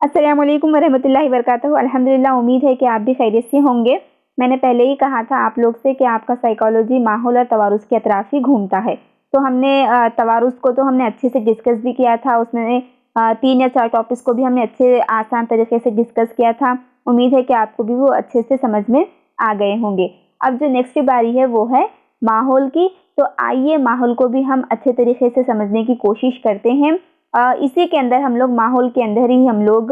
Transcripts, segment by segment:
अस्सलामुअलैकुम वरहमतुल्लाहि वबरकातुहू। अल्हम्दुलिल्लाह, उम्मीद है कि आप भी खैरियत से होंगे। मैंने पहले ही कहा था आप लोग से कि आपका साइकोलॉजी माहौल और तवारुस के अतराफ ही घूमता है। तो हमने तवारुस को तो हमने अच्छे से डिस्कस भी किया था। उसमें 3 या 4 टॉपिक्स को भी हमने अच्छे आसान तरीके से डिस्कस किया था। उम्मीद है कि आपको भी वो अच्छे से समझ में आ गए होंगे। अब जो नेक्स्ट बारी है वो है माहौल की। तो आइए माहौल को भी हम अच्छे तरीके से समझने की कोशिश करते हैं। इसी के अंदर हम लोग माहौल के अंदर ही हम लोग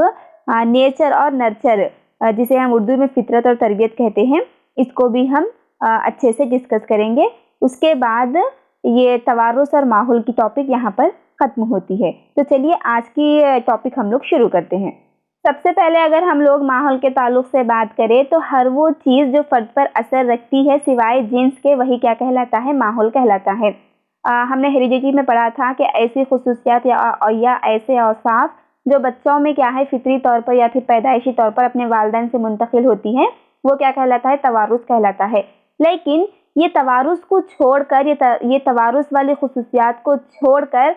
नेचर और नर्चर, जिसे हम उर्दू में फितरत और तरबियत कहते हैं, इसको भी हम अच्छे से डिस्कस करेंगे। उसके बाद ये तवारुस और माहौल की टॉपिक यहाँ पर ख़त्म होती है। तो चलिए आज की टॉपिक हम लोग शुरू करते हैं। सबसे पहले अगर हम लोग माहौल के ताल्लुक से बात करें तो हर वो चीज़ जो फ़र्द पर असर रखती है सिवाय जिन्स के, वही क्या कहलाता है? माहौल कहलाता है। हमने हेरिडिटी में पढ़ा था कि ऐसी खसूसियात या ऐसे औसाफ जो बच्चों में क्या है फितरी तौर पर या फिर पैदाइशी तौर पर अपने वालिदैन से मुंतकिल होती हैं, वो क्या कहलाता है? तवारुस कहलाता है। लेकिन ये तवारुस को छोड़कर ये तवारुस वाली खसूसियात को छोड़कर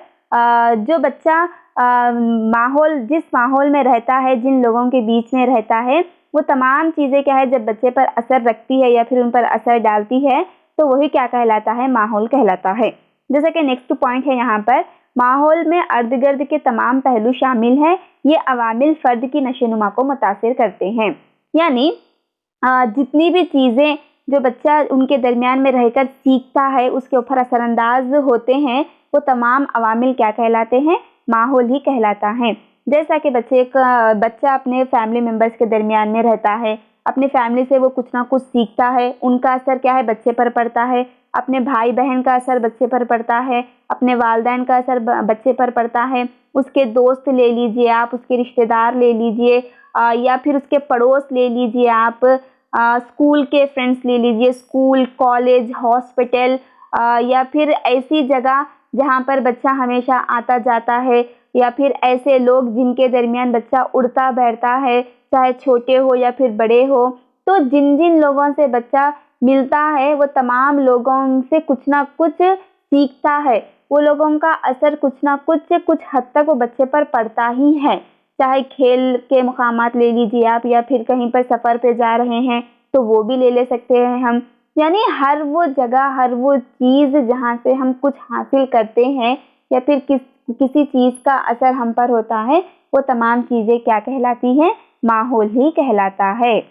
जो बच्चा जिस माहौल में रहता है, जिन लोगों के बीच में रहता है, वो तमाम चीज़ें क्या है जब बच्चे पर असर रखती है या फिर उन पर असर डालती है, तो वही क्या कहलाता है? माहौल कहलाता है। जैसा कि नेक्स्ट पॉइंट है यहाँ पर, माहौल में अर्द गिर्द के तमाम पहलू शामिल हैं। ये अवामिल फ़र्द की नशोनुमा को मुतासिर करते हैं। यानी जितनी भी चीज़ें जो बच्चा उनके दरमियान में रहकर सीखता है उसके ऊपर असरअंदाज होते हैं, वो तमाम अवामिल क्या कहलाते हैं? माहौल ही कहलाता है। जैसा कि बच्चा अपने फैमिली मेम्बर्स के दरमियान में रहता है, अपनी फैमिली से वो कुछ ना कुछ सीखता है, उनका असर क्या है? बच्चे पर पड़ता है। अपने भाई बहन का असर बच्चे पर पड़ता है, अपने वालिदैन का असर बच्चे पर पड़ता है। उसके दोस्त ले लीजिए आप, उसके रिश्तेदार ले लीजिए, या फिर उसके पड़ोस ले लीजिए आप, स्कूल के फ्रेंड्स ले लीजिए, स्कूल, कॉलेज, हॉस्पिटल, या फिर ऐसी जगह जहाँ पर बच्चा हमेशा आता जाता है, या फिर ऐसे लोग जिनके दरमियान बच्चा उड़ता बैठता है, चाहे छोटे हो या फिर बड़े हो। तो जिन जिन लोगों से बच्चा मिलता है वो तमाम लोगों से कुछ ना कुछ सीखता है। वो लोगों का असर कुछ ना कुछ हद तक वो बच्चे पर पड़ता ही है। चाहे खेल के मुकामात ले लीजिए आप, या फिर कहीं पर सफ़र पे जा रहे हैं तो वो भी ले सकते हैं हम। यानी हर वो जगह, हर वो चीज़ जहाँ से हम कुछ हासिल करते हैं या फिर किसी चीज़ का असर हम पर होता है, वो तमाम चीज़ें क्या कहलाती हैं? माहौल ही कहलाता है।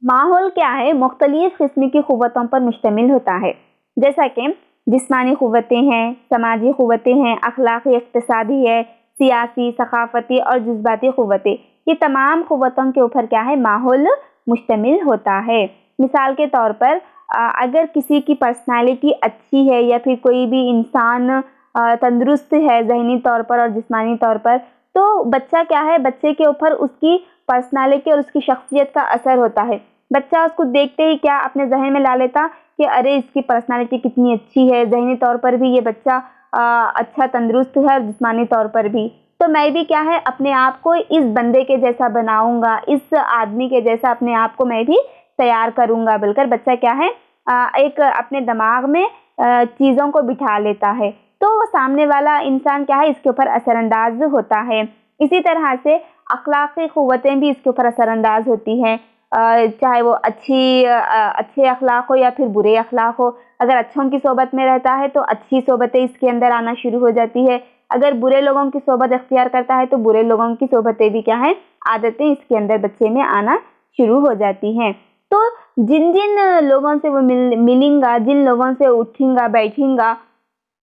माहौल क्या है? मुख्तलिफ किस्म की क़ुव्वतों पर मुश्तमिल होता है। जैसा कि जिस्मानी क़ुव्वतें हैं, समाजी क़ुव्वतें हैं, अखलाक़ी, इक़्तिसादी है, सियासी, सक़ाफ़ती और जज्बाती क़ुव्वतें। ये तमाम क़ुव्वतों के ऊपर क्या है? माहौल मुश्तमिल होता है। मिसाल के तौर पर अगर किसी की पर्सनैलिटी अच्छी है या फिर कोई भी इंसान तंदुरुस्त है ज़हनी तौर पर और जिस्मानी तौर पर, तो बच्चा क्या है? बच्चे के ऊपर उसकी पर्सनैलिटी और उसकी शख्सियत का असर होता है। बच्चा उसको देखते ही क्या अपने जहन में ला लेता कि अरे इसकी पर्सनैलिटी कितनी अच्छी है, ज़हनी तौर पर भी ये बच्चा अच्छा तंदुरुस्त है और जिस्मानी तौर पर भी, तो मैं भी क्या है अपने आप को इस बंदे के जैसा बनाऊंगा, इस आदमी के जैसा अपने आप को मैं भी तैयार करूंगा, बोलकर बच्चा क्या है एक अपने दिमाग में चीज़ों को बिठा लेता है। तो वो सामने वाला इंसान क्या है? इसके ऊपर असरअंदाज होता है। इसी तरह से अखलाक़ी क़ुव्वतें भी इसके ऊपर असरअंदाज होती हैं। चाहे वो अच्छे अखलाक हो या फिर बुरे अखलाक हो। अगर अच्छों की सोबत में रहता है तो अच्छी सोबतें इसके अंदर आना शुरू हो जाती है। अगर बुरे लोगों की सोबत इख्तियार करता है तो बुरे लोगों की सोबतें भी क्या हैं? आदतें इसके अंदर बच्चे में आना शुरू हो जाती हैं। तो जिन जिन लोगों से वो मिलेगा, जिन लोगों से उठेगा बैठेगा,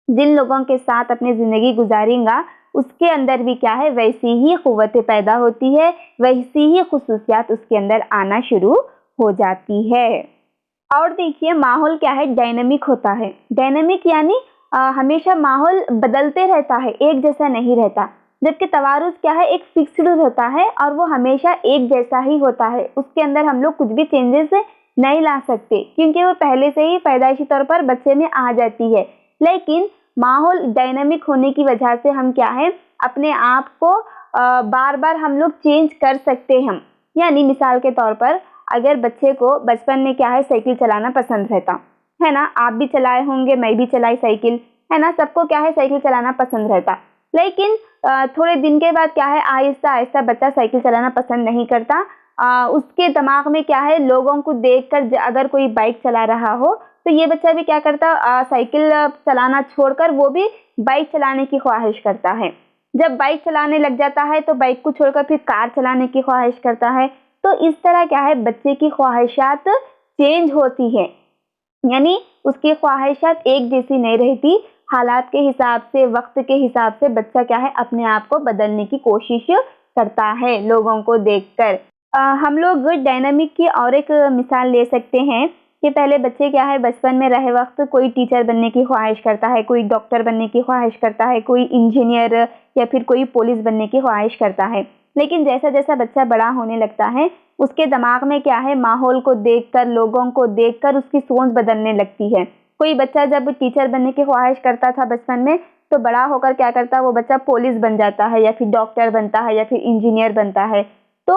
जिन लोगों के साथ अपनी ज़िंदगी गुजारेगा, उसके अंदर भी क्या है? वैसी ही क़ुव्वतें पैदा होती है, वैसी ही खुसूसियात उसके अंदर आना शुरू हो जाती है। और देखिए माहौल क्या है? डायनामिक होता है। डायनामिक यानी हमेशा माहौल बदलते रहता है, एक जैसा नहीं रहता। जबकि तवारुस क्या है? एक फिक्स्ड होता है और वो हमेशा एक जैसा ही होता है। उसके अंदर हम लोग कुछ भी चेंजेस नहीं ला सकते क्योंकि वो पहले से ही पैदाइशी तौर पर बच्चे में आ जाती है। लेकिन माहौल डायनामिक होने की वजह से हम क्या है? अपने आप को बार बार हम लोग चेंज कर सकते हैं। यानी मिसाल के तौर पर अगर बच्चे को बचपन में क्या है? साइकिल चलाना पसंद रहता है ना, आप भी चलाए होंगे, मैं भी चलाई साइकिल, है ना, सबको क्या है? साइकिल चलाना पसंद रहता। लेकिन थोड़े दिन के बाद क्या है, आहिस्ता आहिस्ता बच्चा साइकिल चलाना पसंद नहीं करता। उसके दिमाग में क्या है, लोगों को देखकर अगर कोई बाइक चला रहा हो तो ये बच्चा भी क्या करता, साइकिल चलाना छोड़कर वो भी बाइक चलाने की ख्वाहिश करता है। जब बाइक चलाने लग जाता है तो बाइक को छोड़कर फिर कार चलाने की ख्वाहिश करता है। तो इस तरह क्या है, बच्चे की ख्वाहिशात चेंज होती है, यानी उसकी ख्वाहिशात एक जैसी नहीं रहती। हालात के हिसाब से, वक्त के हिसाब से बच्चा क्या है, अपने आप को बदलने की कोशिश करता है लोगों को देखकर। हम लोग डायनामिक की और एक मिसाल ले सकते हैं कि पहले बच्चे क्या है, बचपन में रहे वक्त कोई टीचर बनने की ख्वाहिश करता है, कोई डॉक्टर बनने की ख्वाहिश करता है, कोई इंजीनियर या फिर कोई पुलिस बनने की ख्वाहिश करता है। लेकिन जैसा जैसा बच्चा बड़ा होने लगता है, उसके दिमाग में क्या है, माहौल को देखकर, लोगों को देखकर उसकी सोच बदलने लगती है। कोई बच्चा जब टीचर बनने की ख्वाहिश करता था बचपन में, तो बड़ा होकर क्या करता है, वो बच्चा पुलिस बन जाता है या फिर डॉक्टर बनता है या फिर इंजीनियर बनता है। तो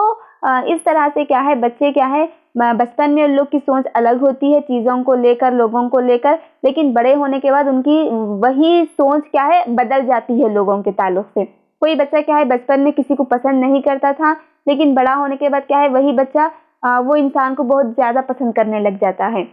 इस तरह से क्या है, बच्चे क्या है, बचपन में उन लोग की सोच अलग होती है चीज़ों को लेकर, लोगों को लेकर, लेकिन बड़े होने के बाद उनकी वही सोच क्या है, बदल जाती है लोगों के ताल्लुक से। कोई बच्चा क्या है, बचपन में किसी को पसंद नहीं करता था, लेकिन बड़ा होने के बाद क्या है, वही बच्चा वो इंसान को बहुत ज़्यादा पसंद करने लग जाता है।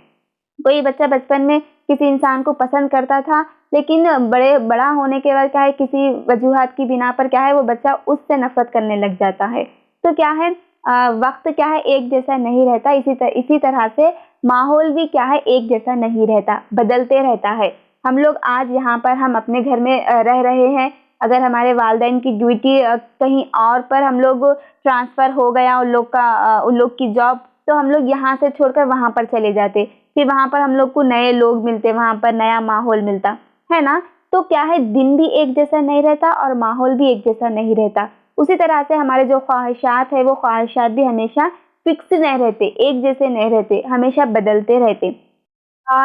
कोई बच्चा बचपन में किसी इंसान को पसंद करता था, लेकिन बड़ा होने के बाद क्या है, किसी वजूहात की बिना पर क्या है, वो बच्चा उससे नफरत करने लग जाता है। तो क्या है, वक्त क्या है, एक जैसा नहीं रहता। इसी तरह से माहौल भी क्या है, एक जैसा नहीं रहता, बदलते रहता है। हम लोग आज यहाँ पर हम अपने घर में रह रहे हैं, अगर हमारे वालिदैन की ड्यूटी कहीं और पर हम लोग ट्रांसफ़र हो गया, उन लोग की जॉब, तो हम लोग यहाँ से छोड़कर वहाँ पर चले जाते, फिर वहाँ पर हम लोग को नए लोग मिलते, वहाँ पर नया माहौल मिलता है ना। तो क्या है, दिन भी एक जैसा नहीं रहता और माहौल भी एक जैसा नहीं रहता। उसी तरह से हमारे जो ख्वाहिशात है, वो ख्वाहिशात भी हमेशा फिक्स नहीं रहते, एक जैसे नहीं रहते, हमेशा बदलते रहते।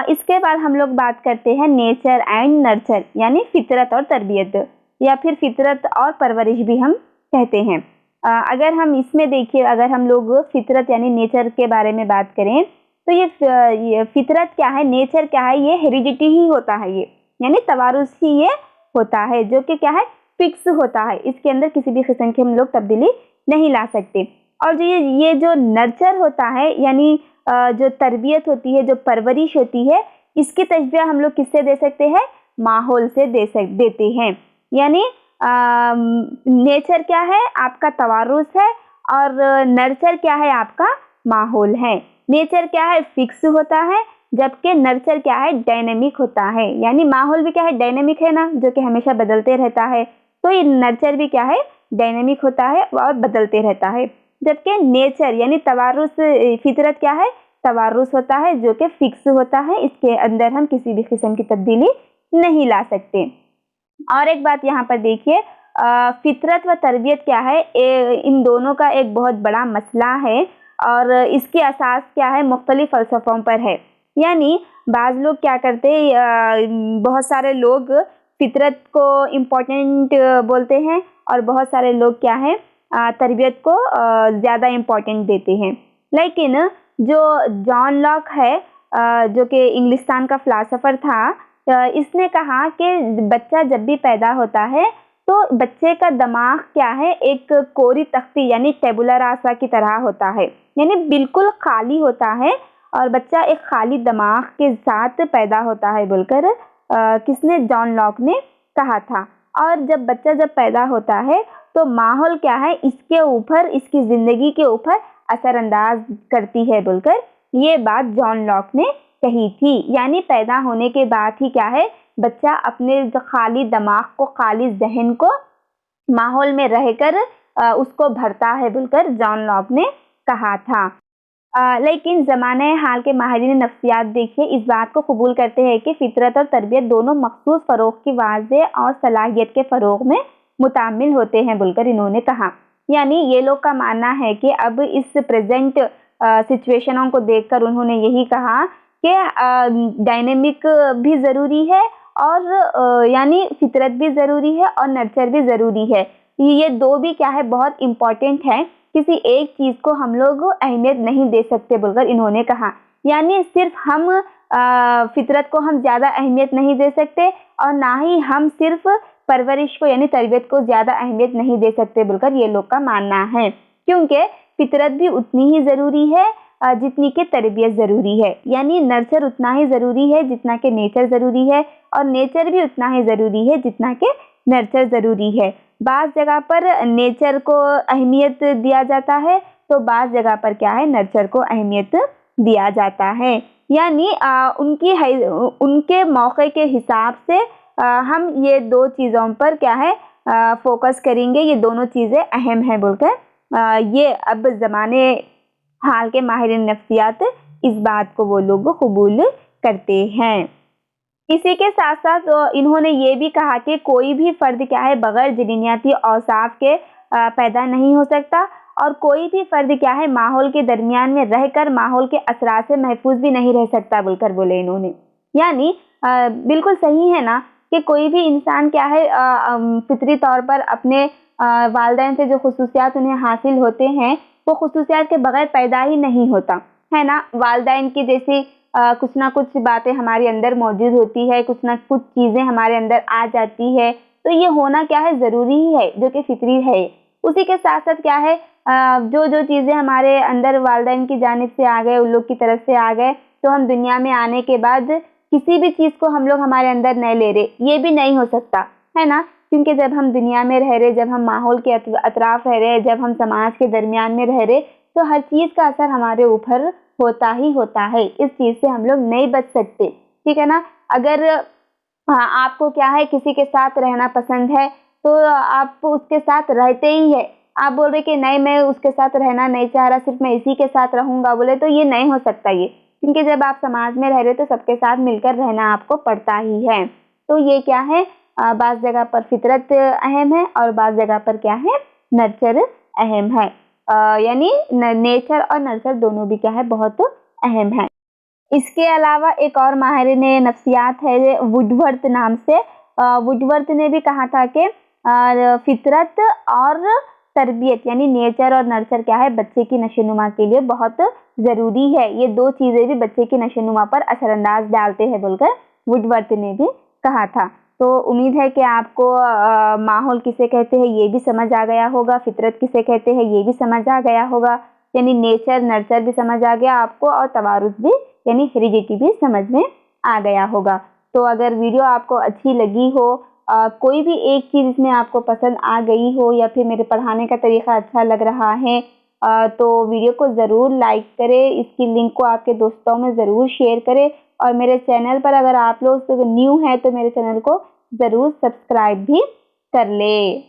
इसके बाद हम लोग बात करते हैं नेचर एंड नर्चर, यानी फितरत और तरबियत, या फिर फितरत और परवरिश भी हम कहते हैं। अगर हम इसमें देखिए, अगर हम लोग फितरत यानी नेचर के बारे में बात करें, तो ये फितरत क्या है, नेचर क्या है, ये हेरिडिटी ही होता है, ये यानी तवारुस ही ये होता है, जो कि क्या है, फिक्स होता है। इसके अंदर किसी भी किस्म की हम लोग तब्दीली नहीं ला सकते। और जो ये जो नर्चर होता है, यानी जो तरबियत होती है, जो परवरिश होती है, इसकी तशबीह हम लोग किससे दे सकते हैं, माहौल से देते हैं। यानी नेचर क्या है, आपका तवारुस है, और नर्चर क्या है, आपका माहौल है। नेचर क्या है, फिक्स होता है, जबकि नर्चर क्या है, डायनेमिक होता है। यानी माहौल भी क्या है, डायनेमिक है ना, जो कि हमेशा बदलते रहता है। तो ये नर्चर भी क्या है, डायनेमिक होता है और बदलते रहता है। जबकि नेचर यानी तवारुस, फितरत क्या है, तवारुस होता है, जो कि फिक्स होता है, इसके अंदर हम किसी भी किस्म की तब्दीली नहीं ला सकते। और एक बात यहाँ पर देखिए, फितरत व तरबियत क्या है, इन दोनों का एक बहुत बड़ा मसला है, और इसकी असास क्या है, मुख्तलिफ फ़लसफ़ों पर है। यानी बाज़ लोग क्या करते हैं, बहुत सारे लोग फितरत को इम्पोर्टेंट बोलते हैं, और बहुत सारे लोग क्या है, तरबियत को ज़्यादा इम्पोर्टेंट देते हैं। लेकिन जो जॉन लॉक है, जो कि इंग्लिस्तान का फ़िलासफ़र था, इसने कहा कि बच्चा जब भी पैदा होता है तो बच्चे का दिमाग क्या है, एक कोरी तख्ती यानी टेबुला रासा की तरह होता है, यानी बिल्कुल खाली होता है, और बच्चा एक खाली दिमाग के साथ पैदा होता है बोलकर किसने, जॉन लॉक ने कहा था। और जब बच्चा पैदा होता है तो माहौल क्या है, इसके ऊपर, इसकी ज़िंदगी के ऊपर असरअंदाज करती है बोलकर ये बात जॉन लॉक ने कही थी। यानी पैदा होने के बाद ही क्या है, बच्चा अपने खाली दिमाग को, खाली जहन को माहौल में रहकर उसको भरता है बोलकर जॉन लॉक ने कहा था। लेकिन ज़माने हाल के माहिरीन नफ्सियात देखिए इस बात को कबूल करते हैं कि फितरत और तरबियत दोनों मखसूस फ़रोग़ की वाज़ेह और सलाहियत के फ़रोग़ में मुतामिल होते हैं बोलकर इन्होंने कहा। यानी ये लोग का मानना है कि अब इस प्रेजेंट सिचुएशनों को देखकर उन्होंने यही कहा कि डायनेमिक भी ज़रूरी है, और यानी फितरत भी ज़रूरी है, और नर्चर भी ज़रूरी है। ये दो भी क्या है, बहुत इम्पॉर्टेंट है, किसी एक चीज़ को हम लोग अहमियत नहीं दे सकते बोलकर इन्होंने कहा। यानी सिर्फ हम फितरत को हम ज़्यादा अहमियत नहीं दे सकते, और ना ही हम सिर्फ परवरिश को यानी तरबियत को ज़्यादा अहमियत नहीं दे सकते बोलकर ये लोग का मानना है, क्योंकि फितरत भी उतनी ही ज़रूरी है जितनी कि तरबियत ज़रूरी है। यानी नर्चर उतना ही ज़रूरी है जितना कि नेचर ज़रूरी है, और नेचर भी उतना ही ज़रूरी है जितना कि नर्चर ज़रूरी है। बाज़ जगह पर नेचर को अहमियत दिया जाता है, तो बाज़ जगह पर क्या है, नर्चर को अहमियत दिया जाता है। यानी उनके मौके के हिसाब से हम ये दो चीज़ों पर क्या है फोकस करेंगे, ये दोनों चीज़ें अहम हैं बोलकर ये अब ज़माने हाल के माहिरीन नफ्सियात इस बात को वो लोग कबूल करते हैं। इसी के साथ साथ इन्होंने ये भी कहा कि कोई भी फ़र्द क्या है बग़ैर जिनियाती औसाफ के पैदा नहीं हो सकता, और कोई भी फ़र्द क्या है माहौल के दरमियान में रहकर माहौल के असरात से महफूज भी नहीं रह सकता बोलकर बोले इन्होंने। यानी बिल्कुल सही है ना कि कोई भी इंसान क्या है फितरी तौर पर अपने वालिदैन से जो खुसूसियात उन्हें हासिल होते हैं वो खुसूसियात के बगैर पैदा ही नहीं होता है ना। वालिदैन की जैसी कुछ ना कुछ बातें हमारे अंदर मौजूद होती है, कुछ ना कुछ चीज़ें हमारे अंदर आ जाती है, तो ये होना क्या है ज़रूरी ही है, जो कि फितरी है। उसी के साथ साथ क्या है जो जो चीज़ें हमारे अंदर वालिदैन की जानिब से आ गए, उन लोग की तरफ से आ गए, तो हम दुनिया में आने के बाद किसी भी चीज़ को हम लोग हमारे अंदर नहीं ले रहे, ये भी नहीं हो सकता है ना। क्योंकि जब हम दुनिया में रह रहे, जब हम माहौल के अतराफ रह रहे, जब हम समाज के दरमियान में रह रहे, तो हर चीज़ का असर हमारे ऊपर होता ही होता है। इस चीज़ से हम लोग नहीं बच सकते, ठीक है ना। अगर आपको क्या है किसी के साथ रहना पसंद है तो आप उसके साथ रहते ही है। आप बोल रहे कि नहीं मैं उसके साथ रहना नहीं चाह रहा, सिर्फ मैं इसी के साथ रहूँगा बोले, तो ये नहीं हो सकता ये, क्योंकि जब आप समाज में रह रहे तो सबके साथ मिलकर रहना आपको पड़ता ही है। तो ये क्या है बाज़ जगह पर फितरत अहम है और बाज़ जगह पर क्या है नर्चर अहम है। यानी नेचर और नर्चर दोनों भी क्या है बहुत अहम है। इसके अलावा एक और माहिरीन नफ्सियात है वुडवर्थ नाम से। वुडवर्थ ने भी कहा था कि फितरत और तरबियत यानी नेचर और नर्चर क्या है बच्चे की नशोनुमा के लिए बहुत ज़रूरी है। ये दो चीज़ें भी बच्चे की नशोनुमा पर असरअंदाज डालते हैं बोलकर वुडवर्थ ने भी कहा था। तो उम्मीद है कि आपको माहौल किसे कहते हैं ये भी समझ आ गया होगा, फितरत किसे कहते हैं ये भी समझ आ गया होगा, यानी नेचर नर्चर भी समझ आ गया आपको, और तवारुस भी यानी हेरिडिटी भी समझ में आ गया होगा। तो अगर वीडियो आपको अच्छी लगी हो, कोई भी एक चीज़ इसमें आपको पसंद आ गई हो, या फिर मेरे पढ़ाने का तरीका अच्छा लग रहा है, तो वीडियो को ज़रूर लाइक करें, इसकी लिंक को आपके दोस्तों में ज़रूर शेयर करें, और मेरे चैनल पर अगर आप लोग न्यू हैं तो मेरे चैनल को ज़रूर सब्सक्राइब भी कर ले।